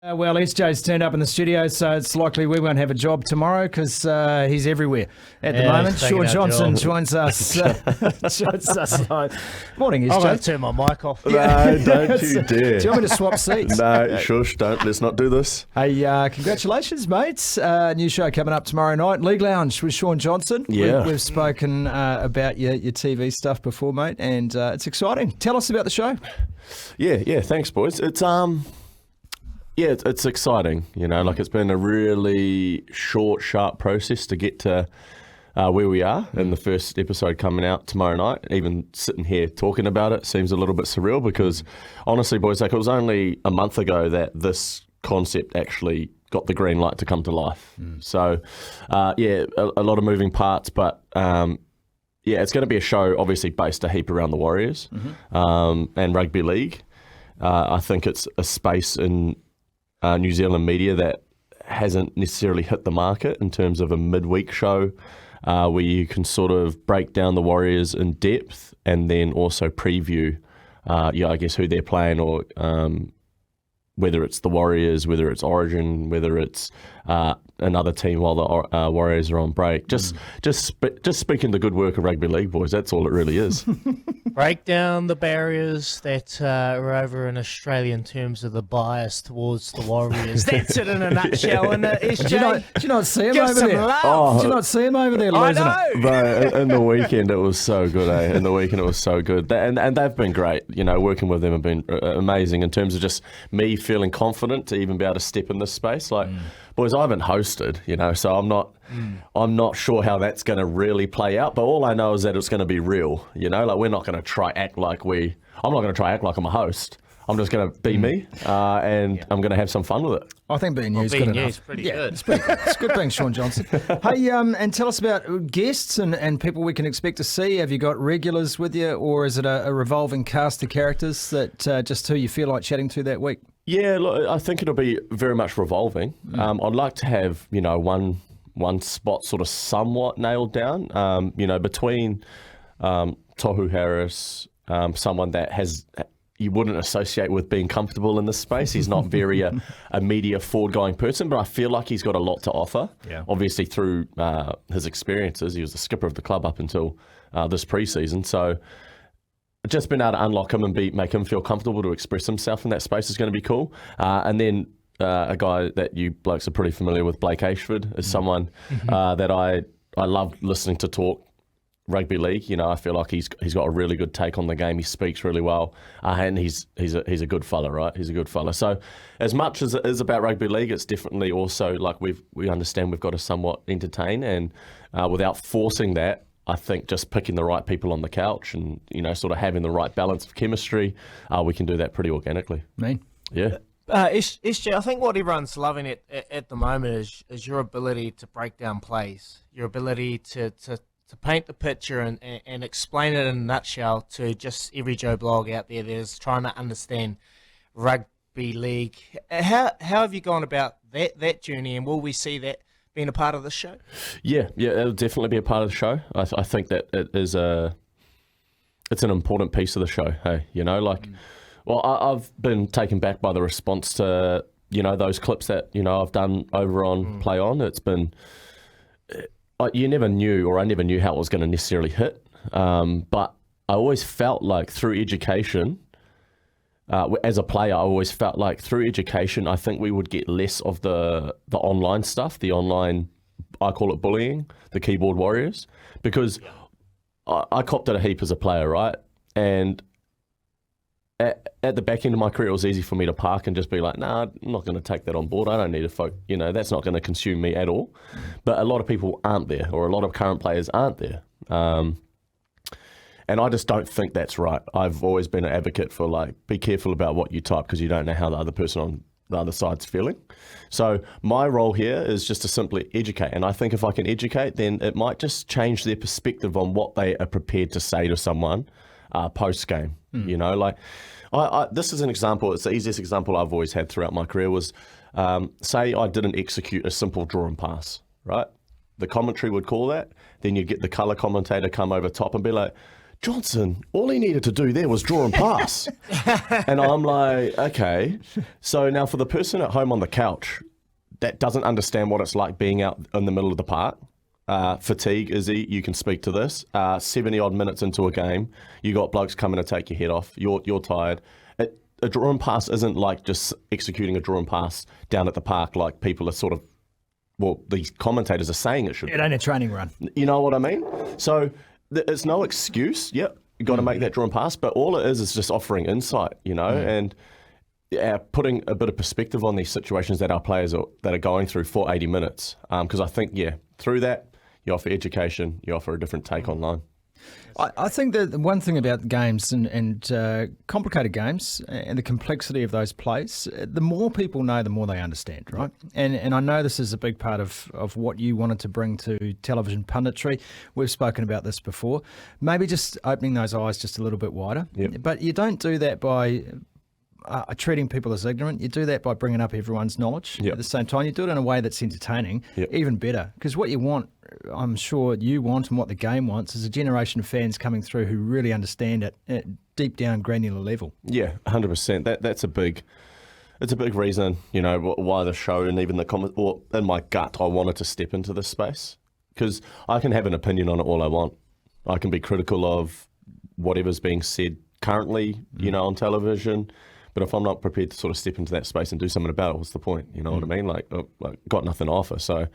Well, SJ's turned up in the studio, so it's likely we won't have a job tomorrow because he's everywhere at the moment. Shaun Johnson joins us. Morning, SJ. I'm going to turn my mic off. No, don't you dare. Do you want me to swap seats? No, shush, don't. Let's not do this. Hey, congratulations, mates. New show coming up tomorrow night. League Lounge with Shaun Johnson. Yeah. We've spoken about your TV stuff before, mate, and it's exciting. Tell us about the show. Yeah, thanks, boys. It's exciting, like it's been a really short, sharp process to get to where we are, and the first episode coming out tomorrow night. Even sitting here talking about it seems a little bit surreal because honestly, boys, it was only a month ago that this concept actually got the green light to come to life. So, a lot of moving parts, but it's going to be a show obviously based a heap around the Warriors and rugby league. I think it's a space in New Zealand media that hasn't necessarily hit the market in terms of a midweek show where you can sort of break down the Warriors in depth and then also preview, I guess, who they're playing or whether it's the Warriors, whether it's Origin, whether it's another team while the Warriors are on break. Just speaking the good work of rugby league, boys. That's all it really is. Break down the barriers that are over in Australia in terms of the bias towards the Warriors. That's it in a nutshell. And SJ, do you not see him give over some there? love. Do you not see him over there I losing know. it? Bro, in the weekend it was so good, eh? In the weekend it was so good. And they've been great. Working with them have been amazing in terms of just me feeling confident to even be able to step in this space. Boys, I haven't hosted, so I'm not sure how that's going to really play out. But all I know is that it's going to be real. We're not going to try act like I'm not going to try act like I'm a host. I'm just going to be me, and I'm going to have some fun with it. I think being you is good enough. Is pretty good. It's pretty good. It's good being Shaun Johnson. Hey, and tell us about guests and people we can expect to see. Have you got regulars with you, or is it a revolving cast of characters that just who you feel like chatting to that week? Yeah, look, I think it'll be very much revolving. I'd like to have, one spot sort of somewhat nailed down, between Tohu Harris, someone that you wouldn't associate with being comfortable in this space. He's not very a media forward-going person, but I feel like he's got a lot to offer. Yeah. Obviously, through his experiences, he was the skipper of the club up until this pre-season. So just being able to unlock him and make him feel comfortable to express himself in that space is going to be cool. And then a guy that you blokes are pretty familiar with, Blake Ashford, is someone that I love listening to talk rugby league. I feel like he's got a really good take on the game. He speaks really well, and he's a good fella, right? He's a good fella. So as much as it is about rugby league, it's definitely also like we understand we've got to somewhat entertain, and without forcing that, I think just picking the right people on the couch and sort of having the right balance of chemistry, we can do that pretty organically. Yeah. SJ, I think what everyone's loving at the moment is your ability to break down plays, your ability to paint the picture and explain it in a nutshell to just every Joe Blog out there that is trying to understand rugby league. How have you gone about that journey, and will we see that being a part of the show? Yeah, it'll definitely be a part of the show. I think that it's an important piece of the show. Hey, well, I've been taken back by the response to those clips that I've done over on Play On. It's been I never knew how it was going to necessarily hit, but I always felt like through education, as a player, I always felt like through education, I think we would get less of the online stuff, the online, I call it bullying, the keyboard warriors, because I copped it a heap as a player, right? And at the back end of my career, it was easy for me to park and just be like, nah, I'm not going to take that on board. I don't need to that's not going to consume me at all. But a lot of people aren't there, or a lot of current players aren't there. And I just don't think that's right. I've always been an advocate for be careful about what you type, because you don't know how the other person on the other side's feeling. So my role here is just to simply educate. And I think if I can educate, then it might just change their perspective on what they are prepared to say to someone post-game. This is an example. It's the easiest example I've always had throughout my career was, say I didn't execute a simple draw and pass, right? The commentary would call that. Then you'd get the colour commentator come over top and be like, Johnson, all he needed to do there was draw and pass. And I'm like, okay. So now for the person at home on the couch that doesn't understand what it's like being out in the middle of the park, fatigue, Izzy, you can speak to this. 70-odd minutes into a game, you got blokes coming to take your head off. You're tired. A draw and pass isn't like just executing a draw and pass down at the park like people are sort of, well, these commentators are saying it should be. It ain't a training run. You know what I mean? So it's no excuse. Yep, you got to make that draw and pass, but all it is just offering insight, you know, and putting a bit of perspective on these situations that our players that are going through for 80 minutes. Because I think, through that, you offer education, you offer a different take on line. I think that the one thing about games and complicated games and the complexity of those plays, the more people know, the more they understand, right? And I know this is a big part of what you wanted to bring to television punditry. We've spoken about this before. Maybe just opening those eyes just a little bit wider. Yep. But you don't do that by treating people as ignorant. You do that by bringing up everyone's knowledge at the same time. You do it in a way that's entertaining, even better. Because what you want, I'm sure you want, and what the game wants, is a generation of fans coming through who really understand it at deep down granular level. Yeah, 100%. It's a big reason, you know, why the show and even the comment, or in my gut, I wanted to step into this space. Because I can have an opinion on it all I want. I can be critical of whatever's being said currently, you know, on television. But if I'm not prepared to sort of step into that space and do something about it, what's the point? You know what I mean? Like got nothing to offer. So,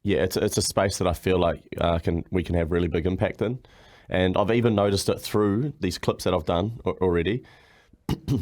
it's a space that I feel like we can have really big impact in. And I've even noticed it through these clips that I've done already.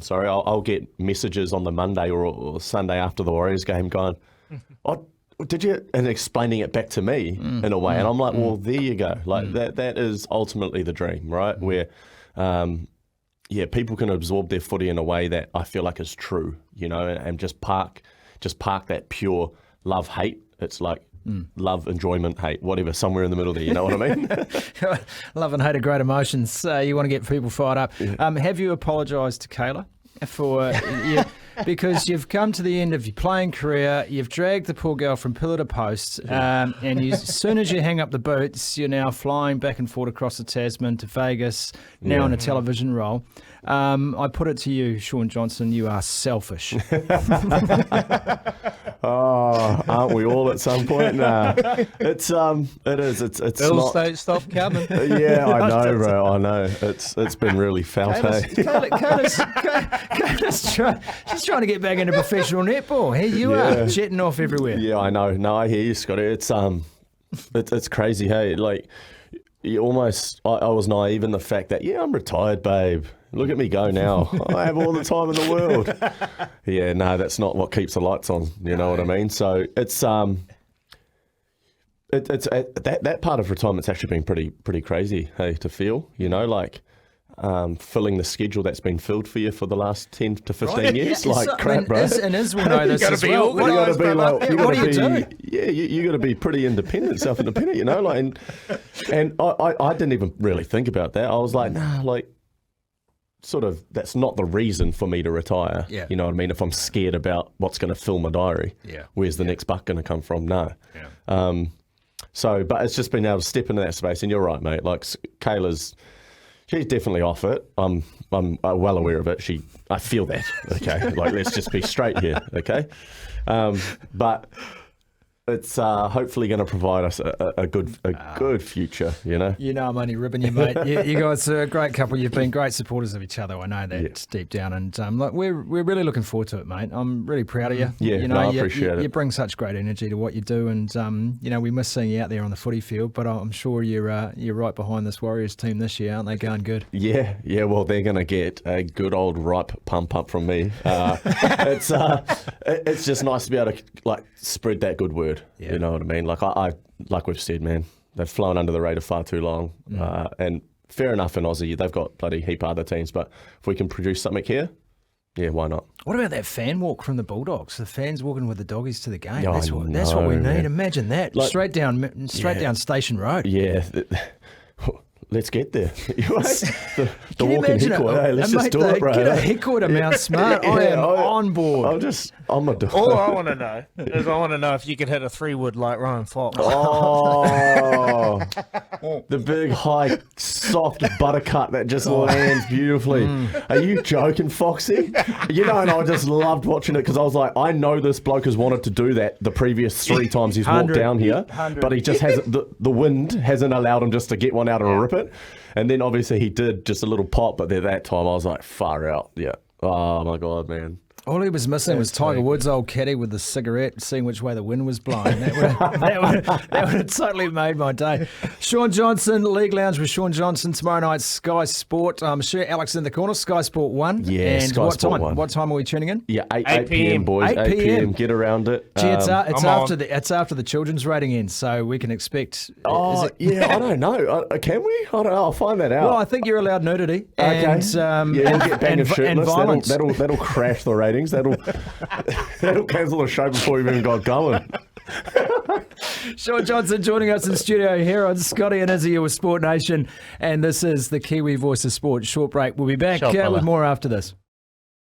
Sorry, I'll get messages on the Monday or Sunday after the Warriors game going, "Oh, did you?" and explaining it back to me in a way. And I'm like, well, there you go. Like that is ultimately the dream, right? Where people can absorb their footy in a way that I feel like is true, you know, and just park that pure love-hate. It's like love, enjoyment, hate, whatever, somewhere in the middle there, you know what I mean? Love and hate are great emotions. You want to get people fired up. Have you apologised to Kayla for because you've come to the end of your playing career, you've dragged the poor girl from pillar to post, and as soon as you hang up the boots, you're now flying back and forth across the Tasman to Vegas, now in a television role. I put it to you, Shaun Johnson, you are selfish. Oh, aren't we all at some point? Nah, it is. It's Bills not. don't stop coming. Yeah, I know, bro. I know. It's been really felt. Kayla's she's trying to get back into professional netball. Here you are, jetting off everywhere. Yeah, I know. No, I hear you, Scotty. It's crazy. Hey, like you almost. I was naive in the fact that I'm retired, babe. Look at me go now. I have all the time in the world. Yeah, no, that's not what keeps the lights on. You know what I mean? So it's that part of retirement's actually been pretty crazy, hey, to feel. You know, like filling the schedule that's been filled for you for the last 10 to 15 years. Like crap, bro. Iz will know this as well. You got to be like, what do you do? Yeah, you got to be pretty independent, self-independent. You know, like, and I didn't even really think about that. I was like, nah, like. Sort of, that's not the reason for me to retire. Yeah. You know what I mean? If I'm scared about what's going to fill my diary, where's the next buck going to come from? No. Yeah. But it's just been able to step into that space. And you're right, mate. Like Kayla's, she's definitely off it. I'm well aware of it. I feel that. Okay. Like let's just be straight here. Okay. But it's hopefully going to provide us a good future, you know. You know I'm only ribbing you, mate. You guys are a great couple. You've been great supporters of each other. I know that deep down, and look, we're really looking forward to it, mate. I'm really proud of you. Yeah, you know, I appreciate it. You bring such great energy to what you do, and you know we miss seeing you out there on the footy field. But I'm sure you're right behind this Warriors team this year, aren't they? Going good. Yeah. Well, they're going to get a good old ripe pump up from me. It's just nice to be able to like spread that good word. Yeah. You know what I mean? Like like we've said, man, they've flown under the radar far too long. And fair enough in Aussie, they've got bloody heap of other teams. But if we can produce something here, yeah, why not? What about that fan walk from the Bulldogs? The fans walking with the doggies to the game. Yeah, that's what we need. Man. Imagine that. Like, straight down Station Road. Yeah. let's get there. the Can you walking imagine heckle. Hey, let's just do it, bro. Get a heckle to Mount Smart. I am on board. I'm a dog. All I want to know is if you could hit a 3-wood like Ryan Fox. Oh, the big, high, soft buttercut that just lands beautifully. Are you joking, Foxy? You know, and I just loved watching it because I was like, I know this bloke has wanted to do that the previous 3 times he's walked down here, but he just hasn't. The wind hasn't allowed him just to get one out and rip it. And then obviously he did just a little pop, but at that time I was like, far out. Yeah. Oh my God, man. All he was missing was Tiger Woods' old caddy with the cigarette, seeing which way the wind was blowing. That would have totally made my day. Shaun Johnson, League Lounge with Shaun Johnson tomorrow night, Sky Sport. I'm sure Alex in the corner, Sky Sport 1. Yeah, and Sky what Sport time? 1. What time are we tuning in? Yeah, 8 p.m. boys. 8 p.m. Get around it. Gee, it's after the children's rating ends, so we can expect. I don't know. Can we? I don't know. I'll find that out. Well, I think you're allowed nudity. Okay. And, we'll get banging and shirtless. violence. That'll crash the ratings. That'll cancel the show before we've even got going. Shaun Johnson joining us in studio here on Scotty and Izzy with Sport Nation, and this is the Kiwi Voice of Sport. Short break. We'll be back with more after this.